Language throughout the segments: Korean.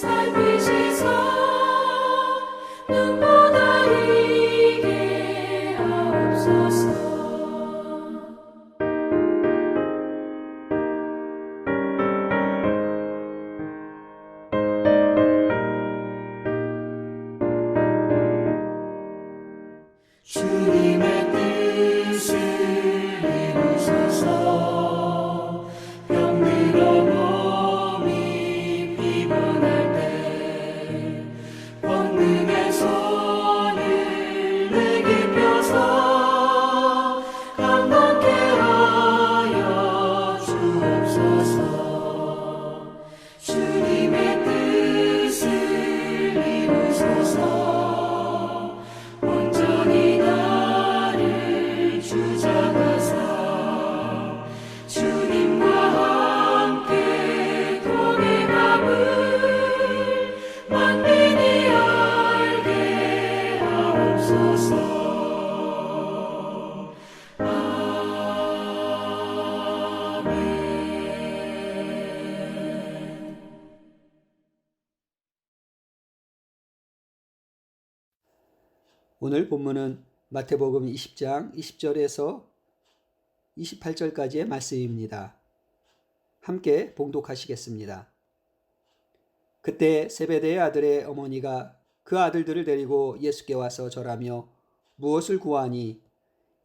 살피시사 눈보다 이게 하옵소서. 주님의 뜻을 이루소서. 병들어 몸이 피곤할 때 권능의 손을 내게 펴서 강건케 하여 주옵소서. 주님의 뜻을 이루소서. 온전히 나를 주장하사 주님과 함께 동행함을 만민이 알게 하옵소서. 아멘. 오늘 본문은 마태복음 20장 20절에서 28절까지의 말씀입니다. 함께 봉독하시겠습니다. 그때 세베대의 아들의 어머니가 그 아들들을 데리고 예수께 와서 절하며 무엇을 구하니?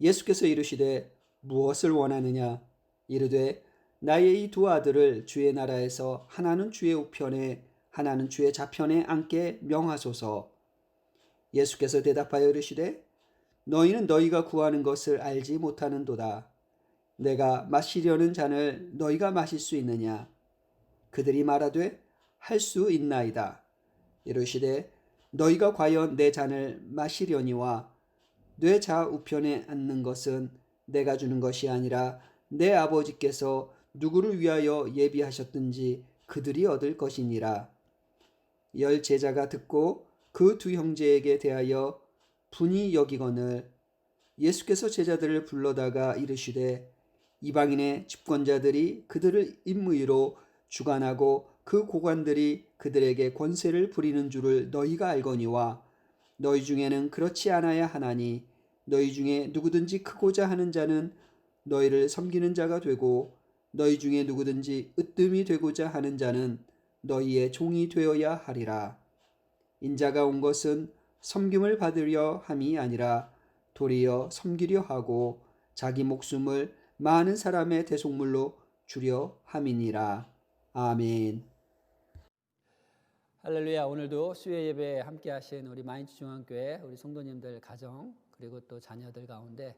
예수께서 이르시되 무엇을 원하느냐? 이르되 나의 이 두 아들을 주의 나라에서 하나는 주의 우편에 하나는 주의 좌편에 앉게 명하소서. 예수께서 대답하여 이르시되 너희는 너희가 구하는 것을 알지 못하는도다. 내가 마시려는 잔을 너희가 마실 수 있느냐? 그들이 말하되 할 수 있나이다. 이르시되 너희가 과연 내 잔을 마시려니와 내 좌우편에 앉는 것은 내가 주는 것이 아니라 내 아버지께서 누구를 위하여 예비하셨든지 그들이 얻을 것이니라. 10 제자가 듣고 그 두 형제에게 대하여 분이 여기거늘 예수께서 제자들을 불러다가 이르시되 이방인의 집권자들이 그들을 임의로 주관하고 그 고관들이 그들에게 권세를 부리는 줄을 너희가 알거니와 너희 중에는 그렇지 않아야 하나니 너희 중에 누구든지 크고자 하는 자는 너희를 섬기는 자가 되고 너희 중에 누구든지 으뜸이 되고자 하는 자는 너희의 종이 되어야 하리라. 인자가 온 것은 섬김을 받으려 함이 아니라 도리어 섬기려 하고 자기 목숨을 많은 사람의 대속물로 주려 함이니라. 아멘. 할렐루야. 오늘도 수요 예배에 함께 하신 우리 마인츠 중앙교회 우리 성도님들 가정 그리고 또 자녀들 가운데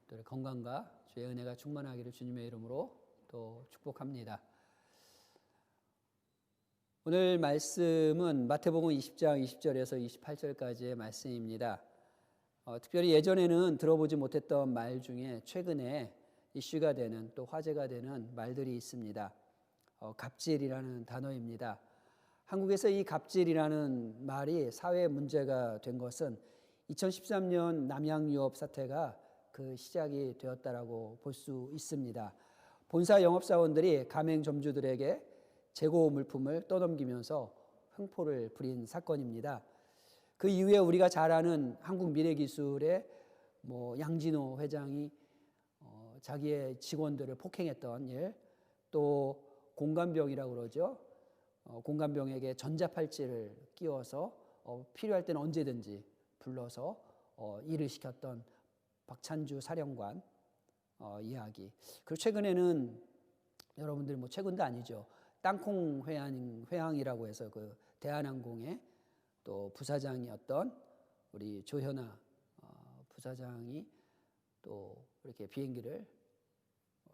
또 건강과 주의 은혜가 충만하기를 주님의 이름으로 또 축복합니다. 오늘 말씀은 마태복음 20장 20절에서 28절까지의 말씀입니다. 특별히 예전에는 들어보지 못했던 말 중에 최근에 이슈가 되는 또 화제가 되는 말들이 있습니다. 갑질이라는 단어입니다. 한국에서 이 갑질이라는 말이 사회 문제가 된 것은 2013년 남양유업 사태가 그 시작이 되었다라고 볼 수 있습니다. 본사 영업사원들이 가맹점주들에게 재고 물품을 떠넘기면서 횡포를 부린 사건입니다. 그 이후에 우리가 잘 아는 한국미래기술의 양진호 회장이 자기의 직원들을 폭행했던 일, 또 공관병이라고 그러죠. 공관병에게 전자팔찌를 끼워서 필요할 때는 언제든지 불러서 일을 시켰던 박찬주 사령관 이야기. 그리고 최근에는 여러분들 최근도 아니죠. 땅콩 회항이라고 해서 그 대한항공의 또 부사장이었던 우리 조현아 부사장이 또 이렇게 비행기를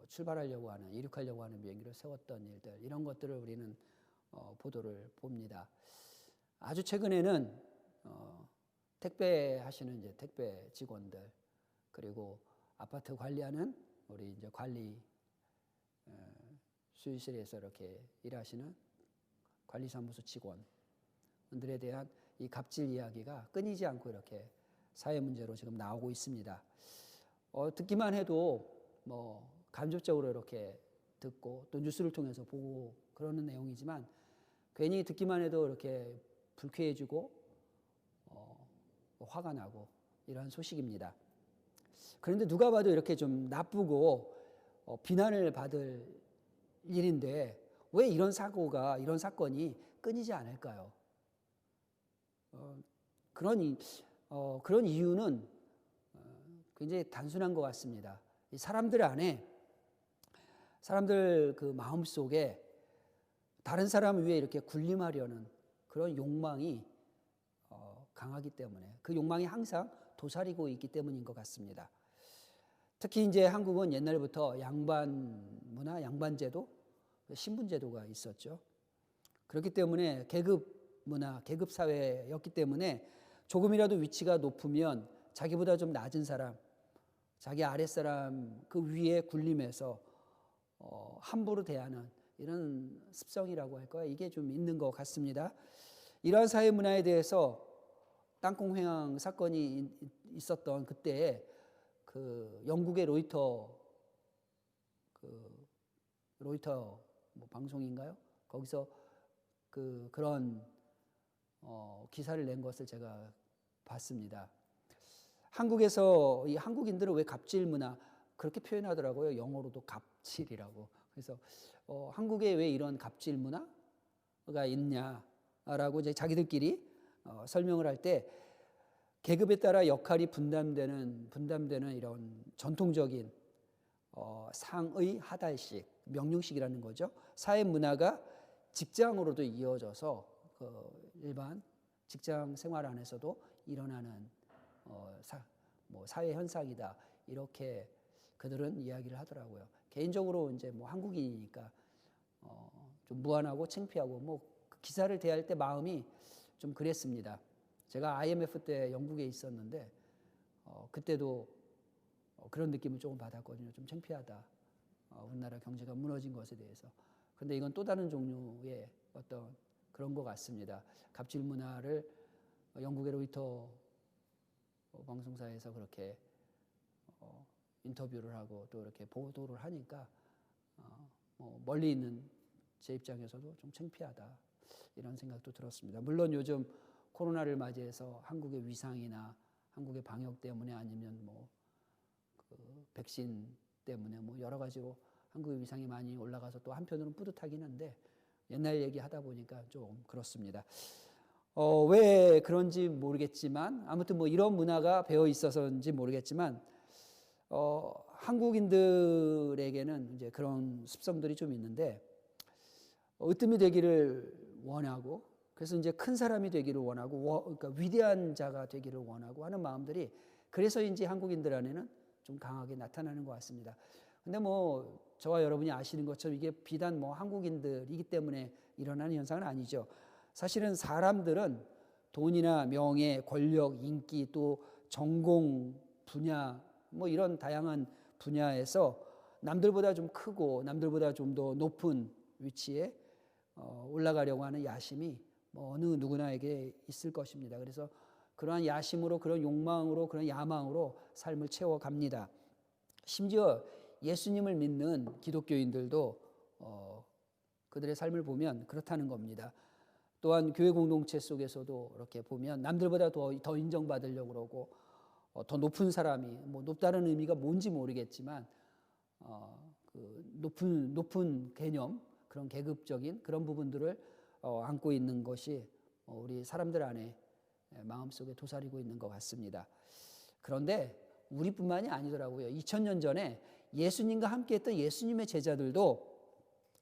출발하려고 하는 이륙하려고 하는 비행기를 세웠던 일들, 이런 것들을 우리는 보도를 봅니다. 아주 최근에는 택배 하시는 이제 택배 직원들, 그리고 아파트 관리하는 우리 이제 관리 수의실에서 이렇게 일하시는 관리사무소 직원들에 대한 이 갑질 이야기가 끊이지 않고 이렇게 사회 문제로 지금 나오고 있습니다. 듣기만 해도 간접적으로 이렇게 듣고 또 뉴스를 통해서 보고 그러는 내용이지만 괜히 듣기만 해도 이렇게 불쾌해지고 화가 나고 이런 소식입니다. 그런데 누가 봐도 이렇게 좀 나쁘고 비난을 받을 일인데 왜 이런 사고가, 이런 사건이 끊이지 않을까요? 그런 이유는 굉장히 단순한 것 같습니다. 이 사람들 안에, 사람들 그 마음 속에 다른 사람 위에 이렇게 군림하려는 그런 욕망이 강하기 때문에, 그 욕망이 항상 도사리고 있기 때문인 것 같습니다. 특히 이제 한국은 옛날부터 양반 문화, 양반제도, 신분제도가 있었죠. 그렇기 때문에 계급 문화, 계급 사회였기 때문에 조금이라도 위치가 높으면 자기보다 좀 낮은 사람, 자기 아랫사람 그 위에 군림해서 함부로 대하는 이런 습성이라고 할까요? 이게 좀 있는 것 같습니다. 이러한 사회 문화에 대해서 땅콩회항 사건이 있었던 그때에 그 영국의 로이터 뭐 방송인가요? 거기서 그런 기사를 낸 것을 제가 봤습니다. 한국에서 이 한국인들은 왜 갑질 문화 그렇게 표현하더라고요. 영어로도 갑질이라고. 그래서 한국에 왜 이런 갑질 문화가 있냐라고 이제 자기들끼리 설명을 할 때 계급에 따라 역할이 분담되는 이런 전통적인 상의 하달식, 명령식이라는 거죠. 사회 문화가 직장으로도 이어져서 일반 직장 생활 안에서도 일어나는 사회 현상이다. 이렇게 그들은 이야기를 하더라고요. 개인적으로 이제 뭐 한국인이니까 좀 무안하고 창피하고 뭐 기사를 대할 때 마음이 좀 그랬습니다. 제가 IMF 때 영국에 있었는데 그때도 그런 느낌을 조금 받았거든요. 좀 창피하다. 우리나라 경제가 무너진 것에 대해서. 근데 이건 또 다른 종류의 어떤 그런 것 같습니다. 갑질 문화를 영국의 로이터 방송사에서 그렇게 인터뷰를 하고 또 이렇게 보도를 하니까 멀리 있는 제 입장에서도 좀 창피하다. 이런 생각도 들었습니다. 물론 요즘 코로나를 맞이해서 한국의 위상이나 한국의 방역 때문에 아니면 백신 때문에 여러 가지로 한국의 위상이 많이 올라가서 또 한편으로는 뿌듯하긴 한데 옛날 얘기하다 보니까 좀 그렇습니다. 왜 그런지 모르겠지만 아무튼 이런 문화가 배어 있어서인지 모르겠지만 한국인들에게는 이제 그런 습성들이 좀 있는데 으뜸이 되기를 원하고 그래서 이제 큰 사람이 되기를 원하고 그러니까 위대한 자가 되기를 원하고 하는 마음들이 그래서인지 한국인들 안에는 좀 강하게 나타나는 것 같습니다. 근데 저와 여러분이 아시는 것처럼 이게 비단 한국인들이기 때문에 일어나는 현상은 아니죠. 사실은 사람들은 돈이나 명예, 권력, 인기 또 전공 분야 이런 다양한 분야에서 남들보다 좀 크고 남들보다 좀 더 높은 위치에 올라가려고 하는 야심이 어느 누구나에게 있을 것입니다. 그래서 그러한 야심으로 그런 욕망으로 그런 야망으로 삶을 채워갑니다. 심지어 예수님을 믿는 기독교인들도 그들의 삶을 보면 그렇다는 겁니다. 또한 교회 공동체 속에서도 이렇게 보면 남들보다 더 인정받으려고 그러고 더 높은 사람이 높다는 의미가 뭔지 모르겠지만 높은 개념 그런 계급적인 그런 부분들을 안고 있는 것이 우리 사람들 안에 마음속에 도사리고 있는 것 같습니다. 그런데 우리뿐만이 아니더라고요. 2000년 전에 예수님과 함께했던 예수님의 제자들도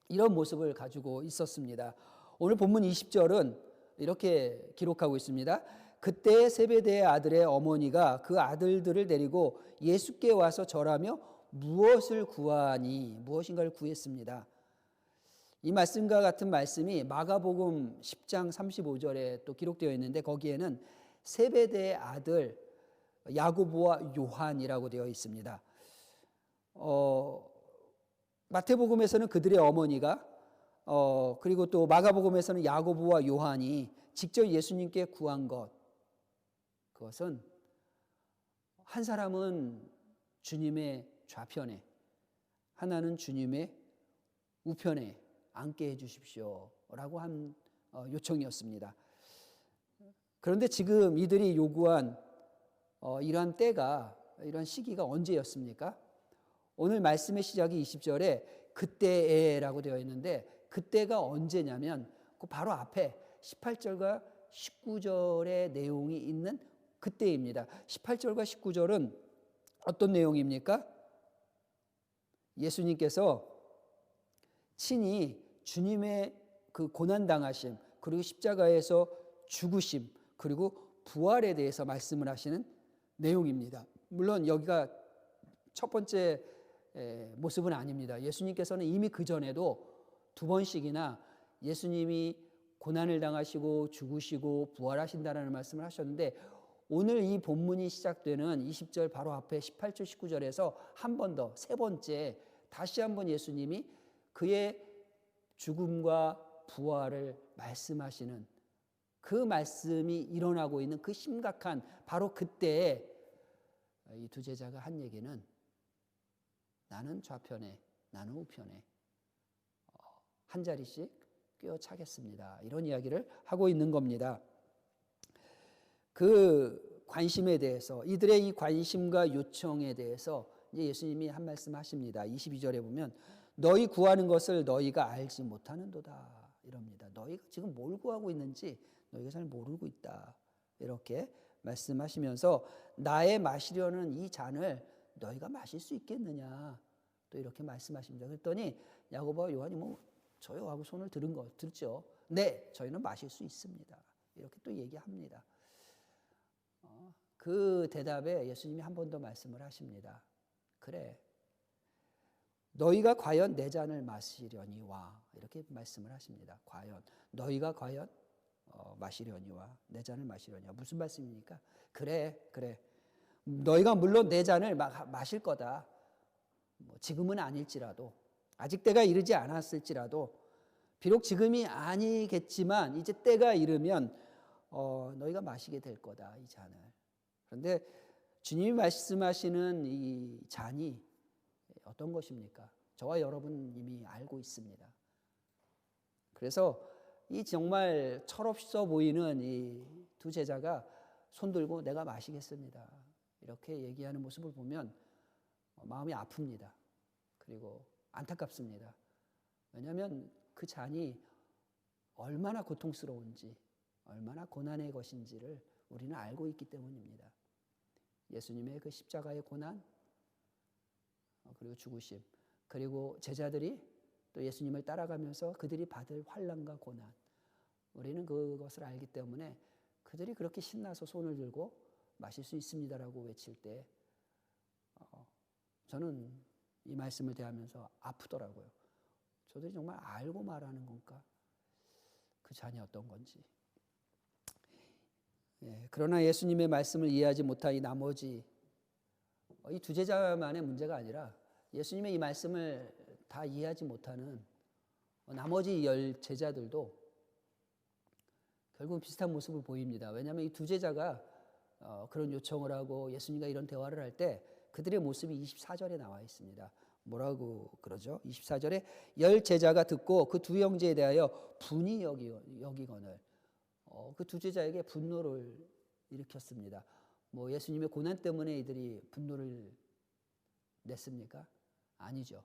이런 모습을 가지고 있었습니다. 오늘 본문 20절은 이렇게 기록하고 있습니다. 그때 세베대의 아들의 어머니가 그 아들들을 데리고 예수께 와서 절하며 무엇을 구하니 무엇인가를 구했습니다. 이 말씀과 같은 말씀이 마가복음 10장 35절에 또 기록되어 있는데 거기에는 세베대의 아들 야고보와 요한이라고 되어 있습니다. 마태복음에서는 그들의 어머니가 그리고 또 마가복음에서는 야고보와 요한이 직접 예수님께 구한 그것은 한 사람은 주님의 좌편에 하나는 주님의 우편에 앉게 해 주십시오 라고 한 요청이었습니다. 그런데 지금 이들이 요구한 이러한 때가, 이러한 시기가 언제였습니까? 오늘 말씀의 시작이 20절에 그때에라고 되어 있는데 그때가 언제냐면 그 바로 앞에 18절과 19절의 내용이 있는 그때입니다. 18절과 19절은 어떤 내용입니까? 예수님께서 친히 주님의 그 고난당하심, 그리고 십자가에서 죽으심, 그리고 부활에 대해서 말씀을 하시는 내용입니다. 물론 여기가 첫 번째 모습은 아닙니다. 예수님께서는 이미 그 전에도 두 번씩이나 예수님이 고난을 당하시고 죽으시고 부활하신다라는 말씀을 하셨는데 오늘 이 본문이 시작되는 20절 바로 앞에 18절 19절에서 한 번 더, 세 번째 다시 한번 예수님이 그의 죽음과 부활을 말씀하시는 그 말씀이 일어나고 있는 그 심각한 바로 그때에 이 두 제자가 한 얘기는 나는 좌편에 나는 우편에 한 자리씩 꿰어차겠습니다. 이런 이야기를 하고 있는 겁니다. 그 관심에 대해서, 이들의 이 관심과 요청에 대해서 이제 예수님이 한 말씀 하십니다. 22절에 보면 너희 구하는 것을 너희가 알지 못하는도다 이럽니다. 너희가 지금 뭘 구하고 있는지 너희가 잘 모르고 있다. 이렇게 말씀하시면서 나의 마시려는 이 잔을 너희가 마실 수 있겠느냐 또 이렇게 말씀하십니다. 그랬더니 야고보와 요한이 저요 하고 손을 들죠. 네, 저희는 마실 수 있습니다. 이렇게 또 얘기합니다. 그 대답에 예수님이 한 번 더 말씀을 하십니다. 그래, 너희가 과연 내 잔을 마시려니와 이렇게 말씀을 하십니다. 과연 너희가 과연 마시려니와 내 잔을 마시려니와 무슨 말씀입니까? 그래 너희가 물론 내 잔을 마실 거다. 지금은 아닐지라도 아직 때가 이르지 않았을지라도 비록 지금이 아니겠지만 이제 때가 이르면 너희가 마시게 될 거다 이 잔을. 그런데 주님이 말씀하시는 이 잔이 어떤 것입니까? 저와 여러분 이미 알고 있습니다. 그래서 이 정말 철없어 보이는 이 두 제자가 손들고 내가 마시겠습니다. 이렇게 얘기하는 모습을 보면 마음이 아픕니다. 그리고 안타깝습니다. 왜냐하면 그 잔이 얼마나 고통스러운지, 얼마나 고난의 것인지를 우리는 알고 있기 때문입니다. 예수님의 그 십자가의 고난, 그리고 죽으심, 그리고 제자들이 또 예수님을 따라가면서 그들이 받을 환난과 고난, 우리는 그것을 알기 때문에 그들이 그렇게 신나서 손을 들고 마실 수 있습니다라고 외칠 때 저는 이 말씀을 대하면서 아프더라고요. 저들이 정말 알고 말하는 건가? 그 잔이 어떤 건지. 그러나 예수님의 말씀을 이해하지 못한 이 나머지 이 두 제자만의 문제가 아니라 예수님의 이 말씀을 다 이해하지 못하는 나머지 10 제자들도 결국 비슷한 모습을 보입니다. 왜냐하면 이 두 제자가 그런 요청을 하고 예수님과 이런 대화를 할 때 그들의 모습이 24절에 나와 있습니다. 뭐라고 그러죠? 24절에 10 제자가 듣고 그 두 형제에 대하여 분이 여기거늘 그 두 제자에게 분노를 일으켰습니다. 예수님의 고난 때문에 이들이 분노를 냈습니까? 아니죠.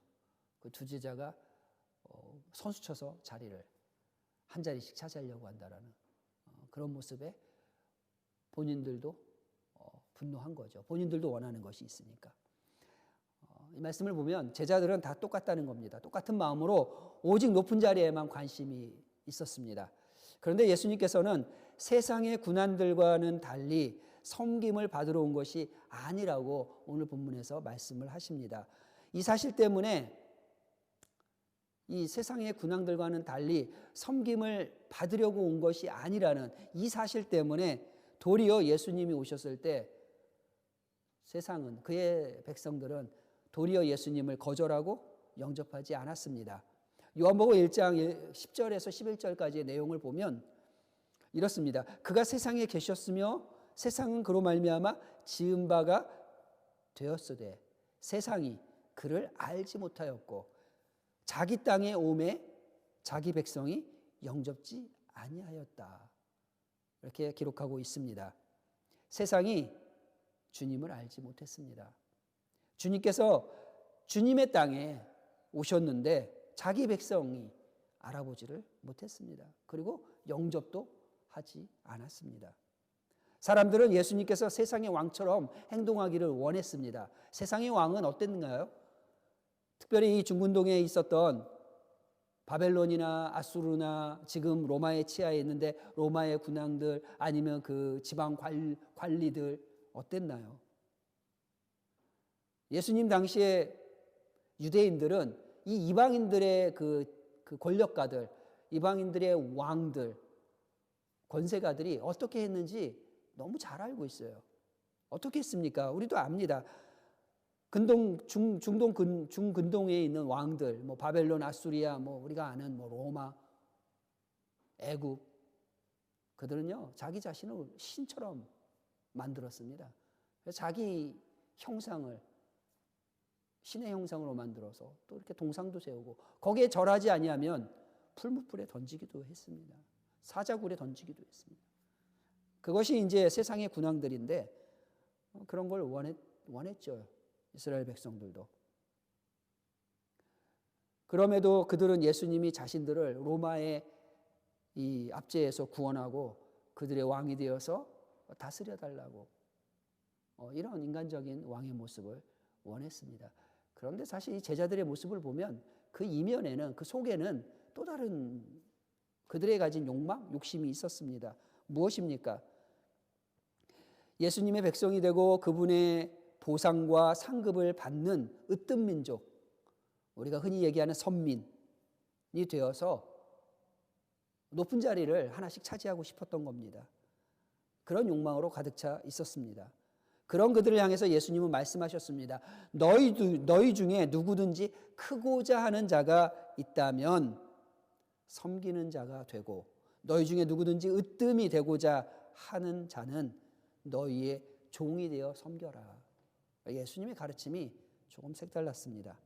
그 두 제자가 선수쳐서 자리를 한 자리씩 차지하려고 한다라는 그런 모습에 본인들도 분노한 거죠. 본인들도 원하는 것이 있으니까. 이 말씀을 보면 제자들은 다 똑같다는 겁니다. 똑같은 마음으로 오직 높은 자리에만 관심이 있었습니다. 그런데 예수님께서는 세상의 고난들과는 달리 섬김을 받으러 온 것이 아니라고 오늘 본문에서 말씀을 하십니다. 이 사실 때문에 이 세상의 군왕들과는 달리 섬김을 받으려고 온 것이 아니라는 이 사실 때문에 도리어 예수님이 오셨을 때 세상은, 그의 백성들은 도리어 예수님을 거절하고 영접하지 않았습니다. 요한복음 1장 10절에서 11절까지의 내용을 보면 이렇습니다. 그가 세상에 계셨으며 세상은 그로 말미암아 지은 바가 되었으되 세상이 그를 알지 못하였고 자기 땅에 오매 자기 백성이 영접지 아니하였다. 이렇게 기록하고 있습니다. 세상이 주님을 알지 못했습니다. 주님께서 주님의 땅에 오셨는데 자기 백성이 알아보지를 못했습니다. 그리고 영접도 하지 않았습니다. 사람들은 예수님께서 세상의 왕처럼 행동하기를 원했습니다. 세상의 왕은 어땠는가요? 특별히 이 중근동에 있었던 바벨론이나 아수르나 지금 로마의 치하에 있는데 로마의 군왕들 아니면 그 지방 관리들 어땠나요? 예수님 당시에 유대인들은 이 이방인들의 그 권력가들, 이방인들의 왕들, 권세가들이 어떻게 했는지 너무 잘 알고 있어요. 어떻게 했습니까? 우리도 압니다. 중근동에 있는 왕들, 뭐 바벨론, 아수리아, 뭐 우리가 아는 뭐 로마, 애굽, 그들은요 자기 자신을 신처럼 만들었습니다. 그래서 자기 형상을 신의 형상으로 만들어서 또 이렇게 동상도 세우고 거기에 절하지 아니하면 풀무불에 던지기도 했습니다. 사자굴에 던지기도 했습니다. 그것이 이제 세상의 군왕들인데 그런 걸 원했죠. 이스라엘 백성들도. 그럼에도 그들은 예수님이 자신들을 로마의 이 압제에서 구원하고 그들의 왕이 되어서 다스려 달라고 이런 인간적인 왕의 모습을 원했습니다. 그런데 사실 이 제자들의 모습을 보면 그 이면에는 그 속에는 또 다른 그들의 가진 욕망, 욕심이 있었습니다. 무엇입니까? 예수님의 백성이 되고 그분의 보상과 상급을 받는 으뜸 민족, 우리가 흔히 얘기하는 선민이 되어서 높은 자리를 하나씩 차지하고 싶었던 겁니다. 그런 욕망으로 가득 차 있었습니다. 그런 그들을 향해서 예수님은 말씀하셨습니다. 너희 중에 누구든지 크고자 하는 자가 있다면 섬기는 자가 되고 너희 중에 누구든지 으뜸이 되고자 하는 자는 너희의 종이 되어 섬겨라. 예수님의 가르침이 조금 색달랐습니다.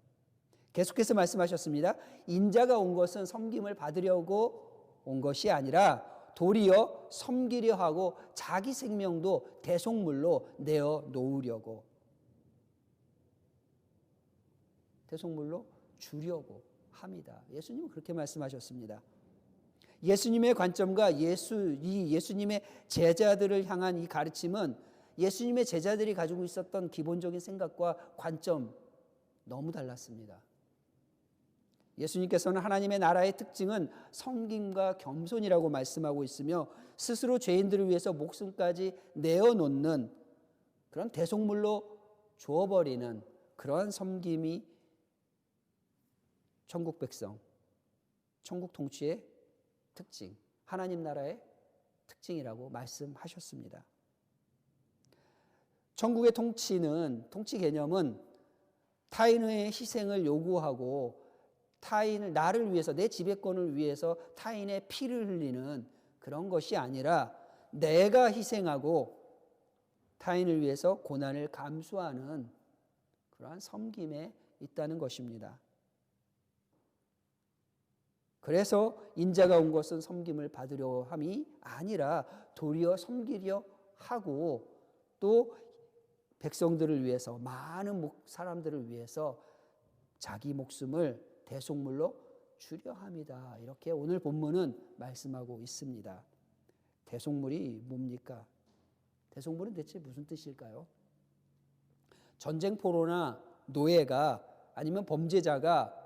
계속해서 말씀하셨습니다. 인자가 온 것은 섬김을 받으려고 온 것이 아니라 도리어 섬기려 하고 자기 생명도 대속물로 내어 놓으려고, 대속물로 주려고 합니다. 예수님은 그렇게 말씀하셨습니다. 예수님의 관점과 예수님의 제자들을 향한 이 가르침은 예수님의 제자들이 가지고 있었던 기본적인 생각과 관점 너무 달랐습니다. 예수님께서는 하나님의 나라의 특징은 섬김과 겸손이라고 말씀하고 있으며 스스로 죄인들을 위해서 목숨까지 내어놓는 그런 대속물로 주어버리는 그러한 섬김이 천국 백성, 천국 통치의 특징, 하나님 나라의 특징이라고 말씀하셨습니다. 천국의 통치 개념은 타인의 희생을 요구하고 나를 위해서, 내 지배권을 위해서 타인의 피를 흘리는 그런 것이 아니라 내가 희생하고 타인을 위해서 고난을 감수하는 그러한 섬김에 있다는 것입니다. 그래서 인자가 온 것은 섬김을 받으려 함이 아니라 도리어 섬기려 하고 또 백성들을 위해서, 많은 사람들을 위해서 자기 목숨을 대속물로 주려 함이다. 이렇게 오늘 본문은 말씀하고 있습니다. 대속물이 뭡니까? 대속물은 대체 무슨 뜻일까요? 전쟁포로나 노예가 아니면 범죄자가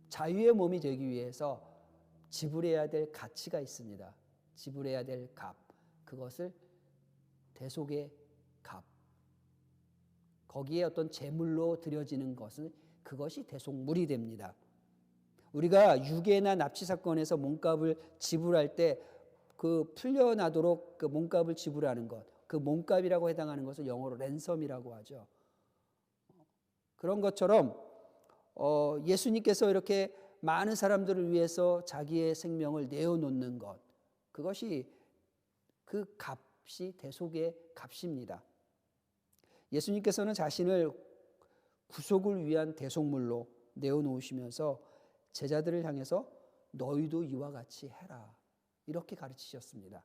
자유의 몸이 되기 위해서 지불해야 될 가치가 있습니다. 지불해야 될 값. 그것을 대속의 값. 거기에 어떤 제물로 드려지는 것은 그것이 대속물이 됩니다. 우리가 유괴나 납치 사건에서 몸값을 지불할 때 그 풀려나도록 그 몸값을 지불하는 것, 그 몸값이라고 해당하는 것을 영어로 랜섬이라고 하죠. 그런 것처럼 예수님께서 이렇게 많은 사람들을 위해서 자기의 생명을 내어놓는 것, 그것이 그 값이 대속의 값입니다. 예수님께서는 자신을 구속을 위한 대속물로 내어놓으시면서 제자들을 향해서 너희도 이와 같이 해라. 이렇게 가르치셨습니다.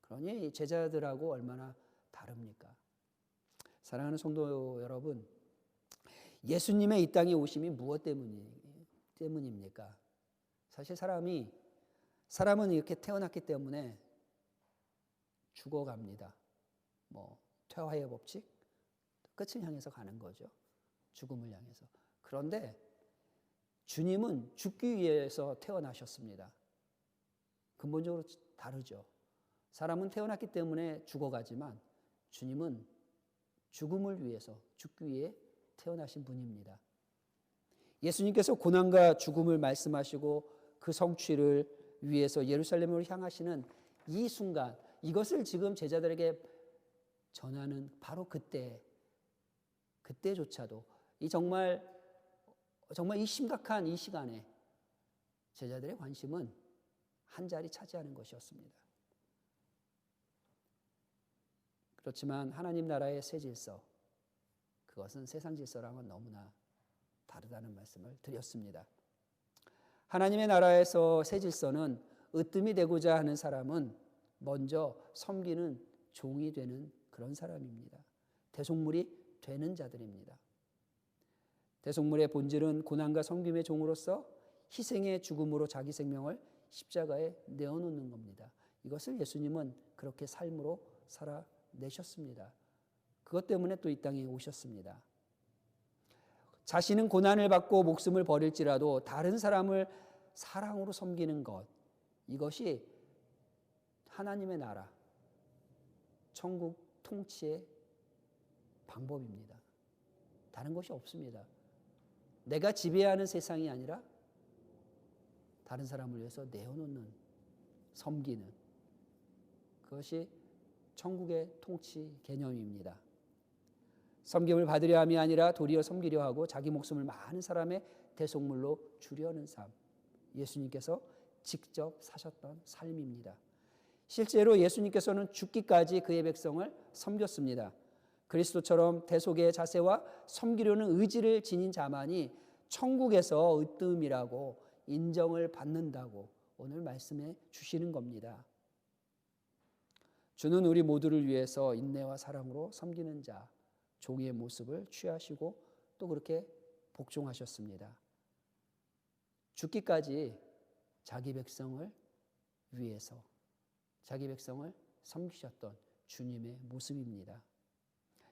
그러니 제자들하고 얼마나 다릅니까? 사랑하는 성도 여러분, 예수님의 이 땅에 오심이 무엇 때문입니까? 사실 사람은 이렇게 태어났기 때문에 죽어갑니다. 퇴화의 법칙, 끝을 향해서 가는 거죠. 죽음을 향해서. 그런데 주님은 죽기 위해서 태어나셨습니다. 근본적으로 다르죠. 사람은 태어났기 때문에 죽어가지만 주님은 죽음을 위해서, 죽기 위해 태어나신 분입니다. 예수님께서 고난과 죽음을 말씀하시고 그 성취를 위해서 예루살렘으로 향하시는 이 순간, 이것을 지금 제자들에게 전하는 바로 그때조차도 이 정말 이 심각한 이 시간에 제자들의 관심은 한 자리 차지하는 것이었습니다. 그렇지만 하나님 나라의 새 질서, 그것은 세상 질서랑은 너무나 다르다는 말씀을 드렸습니다. 하나님의 나라에서 새 질서는 으뜸이 되고자 하는 사람은 먼저 섬기는 종이 되는 그런 사람입니다. 대속물이 되는 자들입니다. 대속물의 본질은 고난과 섬김의 종으로서 희생의 죽음으로 자기 생명을 십자가에 내어놓는 겁니다. 이것을 예수님은 그렇게 삶으로 살아내셨습니다. 그것 때문에 또 이 땅에 오셨습니다. 자신은 고난을 받고 목숨을 버릴지라도 다른 사람을 사랑으로 섬기는 것, 이것이 하나님의 나라, 천국 통치의 방법입니다. 다른 것이 없습니다. 내가 지배하는 세상이 아니라 다른 사람을 위해서 내어놓는, 섬기는, 그것이 천국의 통치 개념입니다. 섬김을 받으려 함이 아니라 도리어 섬기려 하고 자기 목숨을 많은 사람의 대속물로 주려는 삶, 예수님께서 직접 사셨던 삶입니다. 실제로 예수님께서는 죽기까지 그의 백성을 섬겼습니다. 그리스도처럼 대속의 자세와 섬기려는 의지를 지닌 자만이 천국에서 으뜸이라고 인정을 받는다고 오늘 말씀해 주시는 겁니다. 주는 우리 모두를 위해서 인내와 사랑으로 섬기는 자, 종의 모습을 취하시고 또 그렇게 복종하셨습니다. 죽기까지 자기 백성을 위해서, 자기 백성을 섬기셨던 주님의 모습입니다.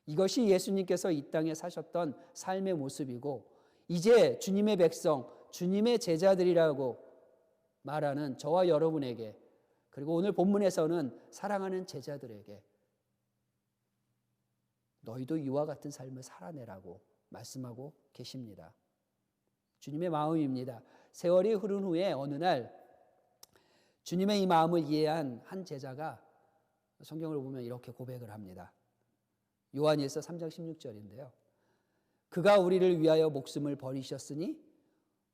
이것이 예수님께서 이 땅에 사셨던 삶의 모습이고, 이제 주님의 백성, 주님의 제자들이라고 말하는 저와 여러분에게, 그리고 오늘 본문에서는 사랑하는 제자들에게 너희도 이와 같은 삶을 살아내라고 말씀하고 계십니다. 주님의 마음입니다. 세월이 흐른 후에 어느 날 주님의 이 마음을 이해한 한 제자가 성경을 보면 이렇게 고백을 합니다. 요한일서 3장 16절인데요. 그가 우리를 위하여 목숨을 버리셨으니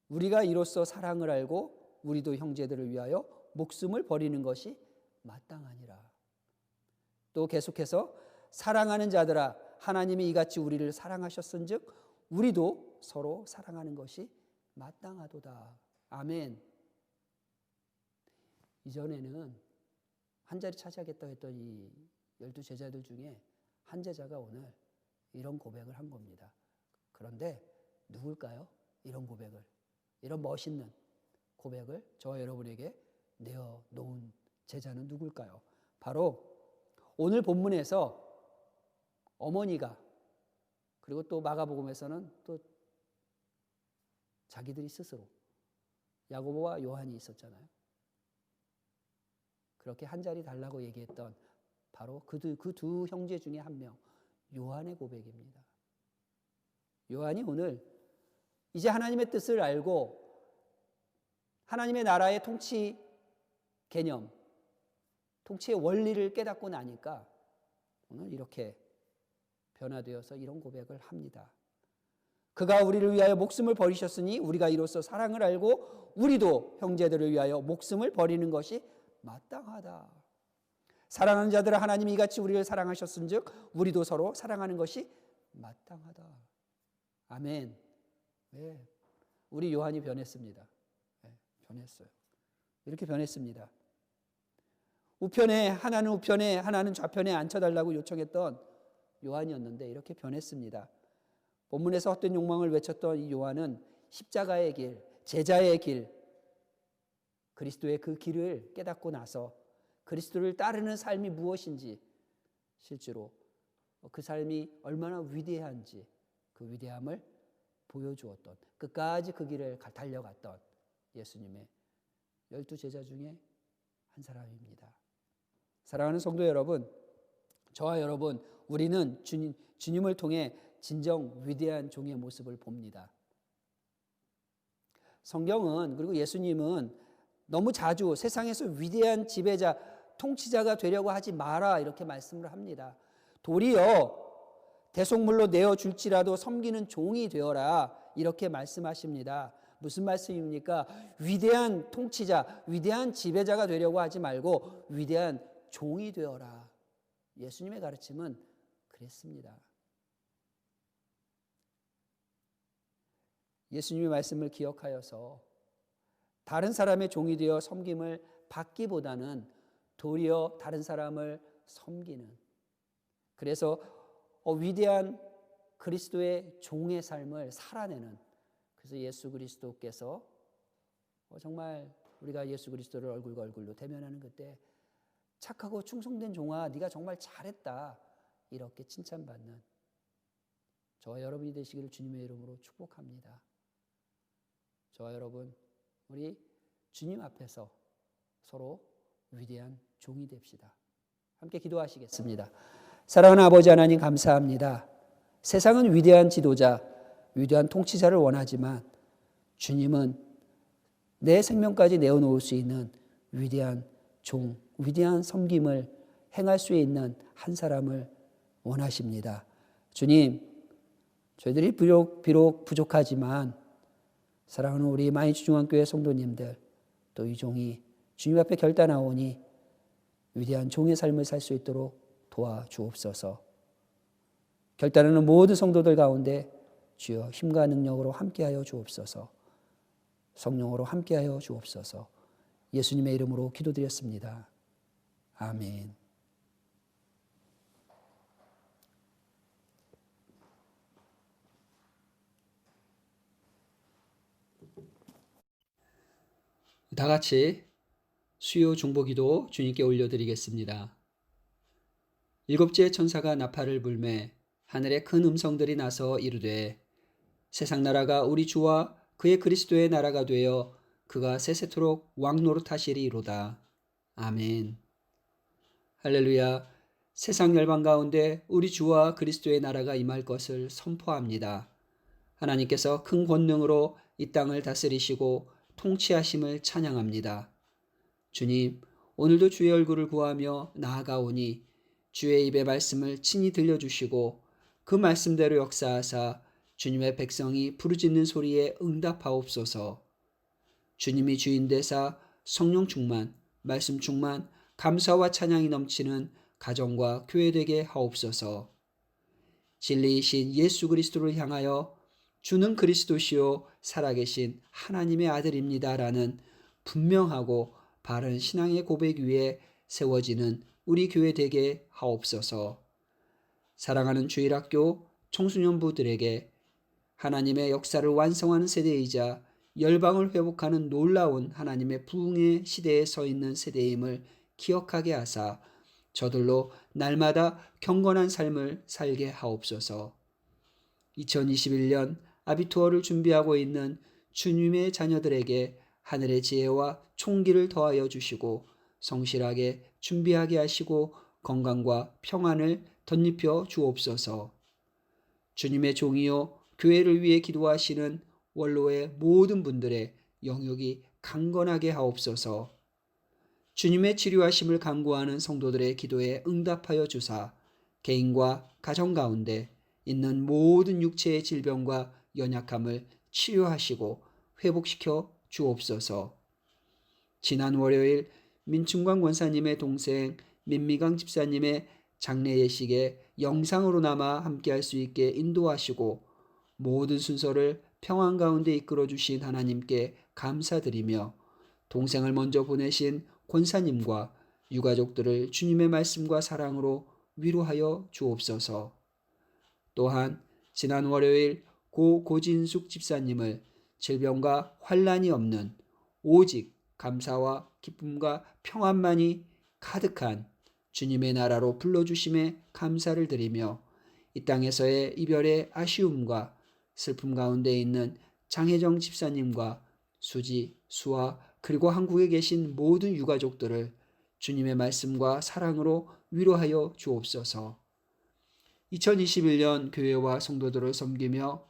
우리가 이로써 사랑을 알고 우리도 형제들을 위하여 목숨을 버리는 것이 마땅하니라. 또 계속해서 사랑하는 자들아, 하나님이 이같이 우리를 사랑하셨은즉 우리도 서로 사랑하는 것이 마땅하도다. 아멘. 이전에는 한 자리 차지하겠다고 했던 이 12 제자들 중에 한 제자가 오늘 이런 고백을 한 겁니다. 그런데 누굴까요? 이런 고백을, 이런 멋있는 고백을 저와 여러분에게 내어놓은 제자는 누굴까요? 바로 오늘 본문에서 어머니가, 그리고 또 마가복음에서는 또 자기들이 스스로, 야고보와 요한이 있었잖아요. 그렇게 한 자리 달라고 얘기했던 바로 그 두 형제 중에 한 명, 요한의 고백입니다. 요한이 오늘 이제 하나님의 뜻을 알고 하나님의 나라의 통치 개념, 통치의 원리를 깨닫고 나니까 오늘 이렇게 변화되어서 이런 고백을 합니다. 그가 우리를 위하여 목숨을 버리셨으니 우리가 이로써 사랑을 알고 우리도 형제들을 위하여 목숨을 버리는 것이 마땅하다. 사랑하는 자들아, 하나님이 이같이 우리를 사랑하셨은즉 우리도 서로 사랑하는 것이 마땅하다. 아멘. 네. 우리 요한이 변했습니다. 네, 변했어요. 이렇게 변했습니다. 우편에 하나는 우편에 하나는 좌편에 앉혀달라고 요청했던 요한이었는데 이렇게 변했습니다. 본문에서 헛된 욕망을 외쳤던 이 요한은 십자가의 길, 제자의 길, 그리스도의 그 길을 깨닫고 나서 그리스도를 따르는 삶이 무엇인지, 실제로 그 삶이 얼마나 위대한지 그 위대함을 보여주었던, 끝까지 그 길을 달려갔던 예수님의 12제자 중에 한 사람입니다. 사랑하는 성도 여러분, 저와 여러분, 우리는 주님을 통해 진정 위대한 종의 모습을 봅니다. 성경은, 그리고 예수님은 너무 자주 세상에서 위대한 지배자, 통치자가 되려고 하지 마라 이렇게 말씀을 합니다. 도리어 대속물로 내어줄지라도 섬기는 종이 되어라 이렇게 말씀하십니다. 무슨 말씀입니까? 위대한 통치자, 위대한 지배자가 되려고 하지 말고 위대한 종이 되어라. 예수님의 가르침은 그랬습니다. 예수님의 말씀을 기억하여서 다른 사람의 종이 되어 섬김을 받기보다는 도리어 다른 사람을 섬기는, 그래서 위대한 그리스도의 종의 삶을 살아내는, 그래서 예수 그리스도께서 정말 우리가 예수 그리스도를 얼굴과 얼굴로 대면하는 그때 착하고 충성된 종아, 네가 정말 잘했다 이렇게 칭찬받는 저와 여러분이 되시기를 주님의 이름으로 축복합니다. 저와 여러분, 우리 주님 앞에서 서로 위대한 종이 됩시다. 함께 기도하시겠습니다. 사랑하는 아버지 하나님, 감사합니다. 세상은 위대한 지도자, 위대한 통치자를 원하지만 주님은 내 생명까지 내어놓을 수 있는 위대한 종, 위대한 섬김을 행할 수 있는 한 사람을 원하십니다. 주님, 저희들이 비록 부족하지만 사랑하는 우리 마인츠중앙교회 성도님들, 또 이 종이 주님 앞에 결단하오니 위대한 종의 삶을 살 수 있도록 도와주옵소서. 결단하는 모든 성도들 가운데 주여 힘과 능력으로 함께하여 주옵소서. 성령으로 함께하여 주옵소서. 예수님의 이름으로 기도드렸습니다. 아멘. 다 같이 수요 중보기도 주님께 올려드리겠습니다. 일곱째 천사가 나팔을 불매 하늘에 큰 음성들이 나서 이르되 세상 나라가 우리 주와 그의 그리스도의 나라가 되어 그가 세세토록 왕노릇하시리로다. 아멘. 할렐루야. 세상 열방 가운데 우리 주와 그리스도의 나라가 임할 것을 선포합니다. 하나님께서 큰 권능으로 이 땅을 다스리시고 통치하심을 찬양합니다. 주님, 오늘도 주의 얼굴을 구하며 나아가오니 주의 입의 말씀을 친히 들려주시고 그 말씀대로 역사하사 주님의 백성이 부르짖는 소리에 응답하옵소서. 주님이 주인 되사 성령 충만, 말씀 충만, 감사와 찬양이 넘치는 가정과 교회 되게 하옵소서. 진리이신 예수 그리스도를 향하여 주는 그리스도시요 살아계신 하나님의 아들입니다라는 분명하고 바른 신앙의 고백 위에 세워지는 우리 교회 되게 하옵소서. 사랑하는 주일학교 청소년부들에게 하나님의 역사를 완성하는 세대이자 열방을 회복하는 놀라운 하나님의 부흥의 시대에 서 있는 세대임을 기억하게 하사 저들로 날마다 경건한 삶을 살게 하옵소서. 2021년 아비투어를 준비하고 있는 주님의 자녀들에게 하늘의 지혜와 총기를 더하여 주시고 성실하게 준비하게 하시고 건강과 평안을 덧입혀 주옵소서. 주님의 종이요 교회를 위해 기도하시는 원로의 모든 분들의 영역이 강건하게 하옵소서. 주님의 치료하심을 간구하는 성도들의 기도에 응답하여 주사 개인과 가정 가운데 있는 모든 육체의 질병과 연약함을 치료하시고 회복시켜 주옵소서. 지난 월요일 민충광 권사님의 동생 민미강 집사님의 장례 예식에 영상으로나마 함께할 수 있게 인도하시고 모든 순서를 평안 가운데 이끌어 주신 하나님께 감사드리며 동생을 먼저 보내신 권사님과 유가족들을 주님의 말씀과 사랑으로 위로하여 주옵소서. 또한 지난 월요일 고 고진숙 집사님을 질병과 환란이 없는 오직 감사와 기쁨과 평안만이 가득한 주님의 나라로 불러주심에 감사를 드리며 이 땅에서의 이별의 아쉬움과 슬픔 가운데 있는 장혜정 집사님과 수지, 수아 그리고 한국에 계신 모든 유가족들을 주님의 말씀과 사랑으로 위로하여 주옵소서. 2021년 교회와 성도들을 섬기며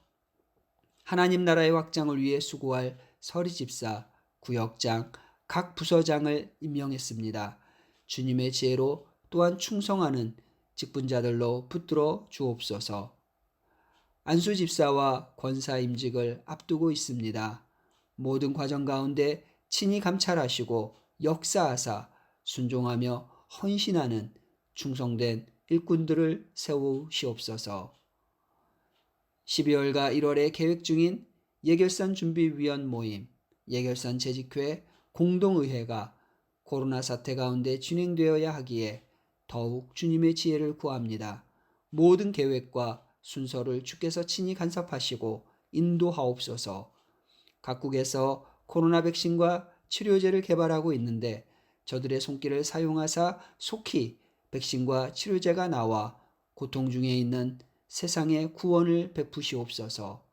하나님 나라의 확장을 위해 수고할 서리 집사, 구역장, 각 부서장을 임명했습니다. 주님의 지혜로 또한 충성하는 직분자들로 붙들어 주옵소서. 안수 집사와 권사 임직을 앞두고 있습니다. 모든 과정 가운데 친히 감찰하시고 역사하사 순종하며 헌신하는 충성된 일꾼들을 세우시옵소서. 12월과 1월에 계획 중인 예결산 준비위원 모임, 예결산 재직회 공동의회가 코로나 사태 가운데 진행되어야 하기에 더욱 주님의 지혜를 구합니다. 모든 계획과 순서를 주께서 친히 간섭하시고 인도하옵소서. 각국에서 코로나 백신과 치료제를 개발하고 있는데 저들의 손길을 사용하사 속히 백신과 치료제가 나와 고통 중에 있는 세상에 구원을 베푸시옵소서.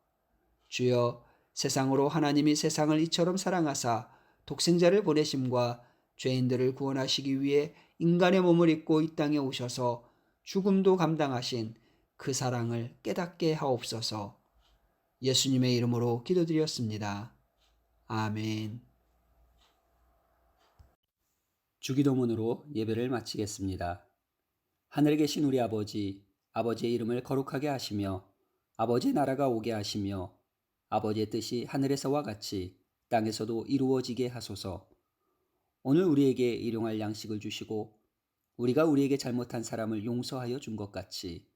주여, 세상으로 하나님이 세상을 이처럼 사랑하사 독생자를 보내심과 죄인들을 구원하시기 위해 인간의 몸을 입고 이 땅에 오셔서 죽음도 감당하신 그 사랑을 깨닫게 하옵소서. 예수님의 이름으로 기도드렸습니다. 아멘. 주기도문으로 예배를 마치겠습니다. 하늘에 계신 우리 아버지, 아버지의 이름을 거룩하게 하시며 아버지의 나라가 오게 하시며 아버지의 뜻이 하늘에서와 같이 땅에서도 이루어지게 하소서. 오늘 우리에게 일용할 양식을 주시고 우리가 우리에게 잘못한 사람을 용서하여 준 것 같이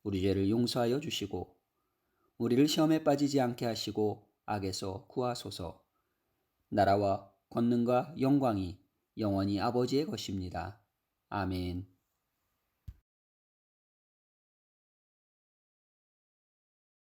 우리 죄를 용서하여 주시고 우리를 시험에 빠지지 않게 하시고 악에서 구하소서. 나라와 권능과 영광이 영원히 아버지의 것입니다. 아멘.